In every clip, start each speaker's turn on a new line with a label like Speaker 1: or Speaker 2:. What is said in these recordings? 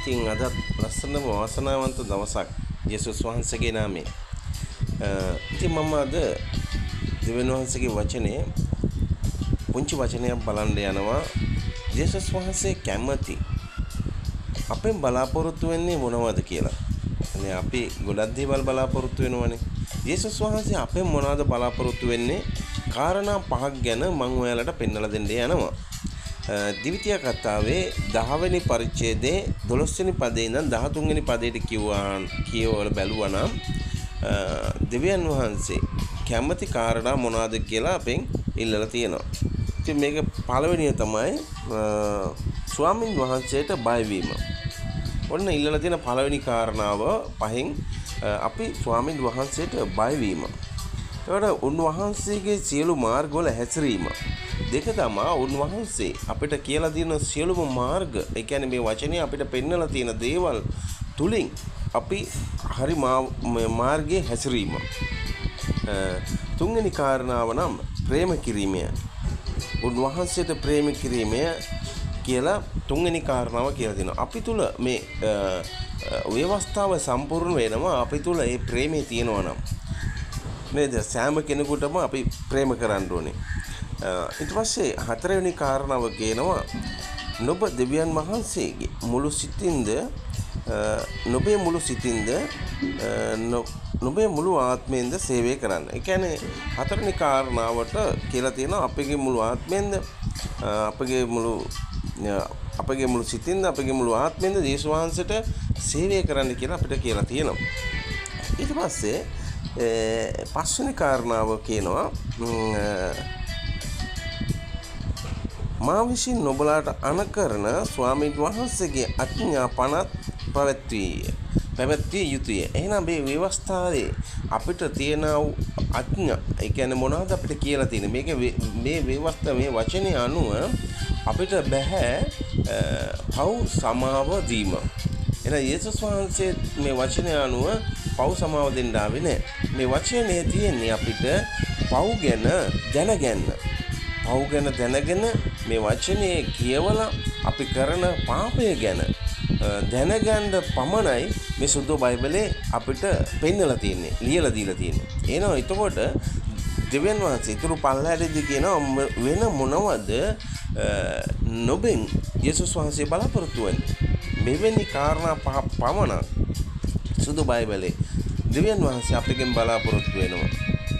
Speaker 1: ඉතින් අද ලස්සනම වාසනාවන්ත දවසක් යේසුස් වහන්සේගේ නාමයෙන්. ඉතින් මම අද දෙවියන් වහන්සේගේ වචනේ පුංචි වචනයක් බලන්න යනවා. යේසුස් වහන්සේ කැමති අපෙන් බලාපොරොත්තු වෙන්නේ මොනවද කියලා. අනේ අපි ගොඩක් දේවල් බලාපොරොත්තු වෙනවනේ. යේසුස් වහන්සේ අපෙන් මොනවද බලාපොරොත්තු වෙන්නේ? කාරණා පහක් ගැන මම ඔයාලට පෙන්වලා දෙන්න යනවා. දිවිතිය කතාවේ 10 වෙනි පරිච්ඡේදයේ 12 වෙනි පදේ ඉඳන් 13 වෙනි පදයට කියවල බැලුවා නම් දෙවියන් වහන්සේ කැමති කාරණා මොනවද කියලා අපෙන් ඉල්ලලා තියෙනවා. ඉතින් මේක පළවෙනිය තමයි ස්වාමින් වහන්සේට බය වීම. ඔන්න ඉල්ලලා තියෙන පළවෙනි කාරණාව පහෙන් අපි ස්වාමින් වහන්සේට බය වීම. ඒකට උන්වහන්සේගේ සියලු මාර්ගවල හැසිරීම. දෙක තමයි උන්වහන්සේ අපිට කියලා දෙන සියලුම මාර්ග. ඒ කියන්නේ මේ වචනේ අපිට පෙන්වලා තියෙන දේවල් තුලින් අපි හරි මාර්ගයේ හැසිරීම. තුන්වෙනි කාරණාව නම් ප්‍රේම කිරීමය. උන්වහන්සේට ප්‍රේම කිරීමය කියලා තුන්වෙනි කාරණාව කියලා දෙනවා. අපි තුල මේ ව්‍යවස්ථාව සම්පූර්ණ වෙනවා අපි තුල ඒ ප්‍රේමය තියෙනවා නම්. නේද? සෑම කෙනෙකුටම අපි ප්‍රේම කරන්න ඕනේ. ඊට පස්සේ හතරවෙනි කාරණාව කියනවා නුඹ දෙවියන් වහන්සේගේ මුළු සිතින්ද නුඹේ මුළු ආත්මයෙන්ද සේවය කරන්න. ඒ කියන්නේ හතරවෙනි කාරණාවට කියලා තියෙනවා අපගේ මුළු ආත්මයෙන්ද අපගේ මුළු සිතින්ද අපගේ මුළු ආත්මයෙන්ද යේසුස් වහන්සේට සේවය කරන්න කියලා අපිට කියලා තියෙනවා. ඊට පස්සේ පස්වෙනි කාරණාව කියනවා මා විසින් නොබලාට අනකරන ස්වාමීන් වහන්සේගේ අඥා පනත් පැවැත්විය යුතුය. එහෙනම් මේ ව්‍යවස්ථාවේ අපිට තියෙන අඥා ඒ කියන්නේ මොනවද අපිට කියලා තියෙන්නේ? මේක මේ ව්‍යවස්ථාව මේ වචනේ අනුව අපිට බෑ පව් සමාව දීම. එහෙනම් යේසුස් වහන්සේ මේ වචනේ අනුව පව් සමාව දෙන්න ආවේ නෑ. මේ වචනේ තියෙන්නේ අපිට පව් ගැන දැනගන්න. පව් ගැන දැනගෙන මේ වචනේ කියවලා අපි කරන පාපය ගැන දැනගන්න පමණයි මේ සුද්ධ බයිබලේ අපිට පෙන්නලා තියෙන්නේ, ලියලා දීලා තියෙන්නේ. එහෙනම් එතකොට දෙවියන් වහන්සේ ඊතුරු පල්ලහැරදී කියනවා වෙන මොනවද නොබෙන් යේසුස් වහන්සේ බලාපොරොත්තු වෙන්නේ? මෙවැනි කාරණා පහ පමණක් සුදු බයිබලේ දෙවියන් වහන්සේ අපගෙන් බලාපොරොත්තු වෙනවා.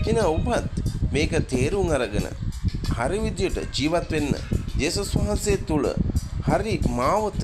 Speaker 1: එහෙනම් ඔබත් මේක තේරුම් අරගෙන හරි විදියට ජීවත් වෙන්න යේසුස් වහන්සේ තුල හරි මාවත